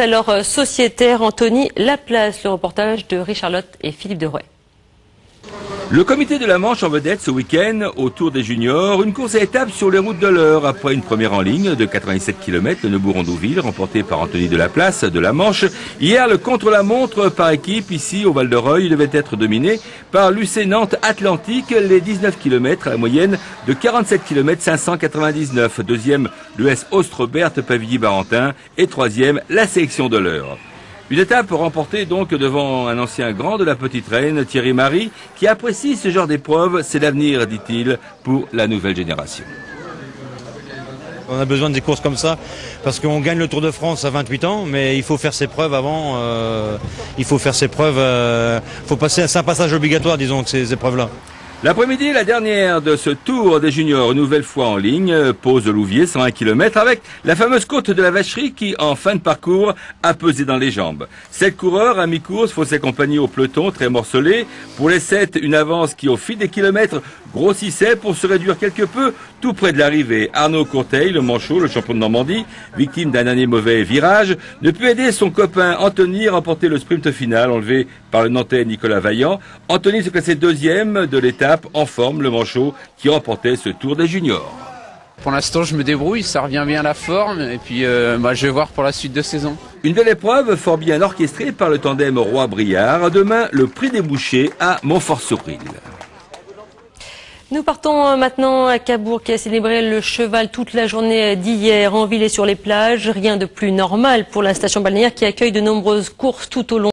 à leur sociétaire Anthony Laplace. Le reportage de Richard Lotte et Philippe Derouet. Le comité de la Manche en vedette ce week-end au Tour des Juniors, une course à étapes sur les routes de l'Eure. Après une première en ligne de 87 km de Neubourg-en-Douville, remportée par Anthony Laplace de la Manche. Hier, le contre-la-montre par équipe, ici au Val-de-Reuil, devait être dominé par l'UC Nantes Atlantique, les 19 km à la moyenne de 47 km 599. Deuxième, l'US Ostrobert Pavilly-Barentin et troisième, la sélection de l'Eure. Une étape remportée donc devant un ancien grand de la Petite Reine, Thierry Marie, qui apprécie ce genre d'épreuve. C'est l'avenir, dit-il, pour la nouvelle génération. On a besoin des courses comme ça, parce qu'on gagne le Tour de France à 28 ans, mais il faut faire ses preuves avant, faut passer, c'est un passage obligatoire, disons, que ces épreuves-là. L'après-midi, la dernière de ce Tour des Juniors, une nouvelle fois en ligne, pause de Louviers, 101 km, avec la fameuse côte de la Vacherie qui, en fin de parcours, a pesé dans les jambes. 7 coureurs à mi-course faut s'accompagner au peloton très morcelé. Pour les 7, une avance qui, au fil des kilomètres, grossissait pour se réduire quelque peu tout près de l'arrivée. Arnaud Courteil, le manchot, le champion de Normandie, victime d'un dernier mauvais virage, ne put aider son copain Anthony à remporter le sprint final enlevé par le Nantais Nicolas Vaillant. Anthony se classait deuxième de l'étape, en forme, le manchot qui remportait ce Tour des Juniors. Pour l'instant, je me débrouille, ça revient bien à la forme, et puis je vais voir pour la suite de saison. Une belle épreuve, fort bien orchestrée par le tandem Roy-Briard. Demain, le prix des bouchers à Montfort-sur-Risle. Nous partons maintenant à Cabourg qui a célébré le cheval toute la journée d'hier en ville et sur les plages. Rien de plus normal pour la station balnéaire qui accueille de nombreuses courses tout au long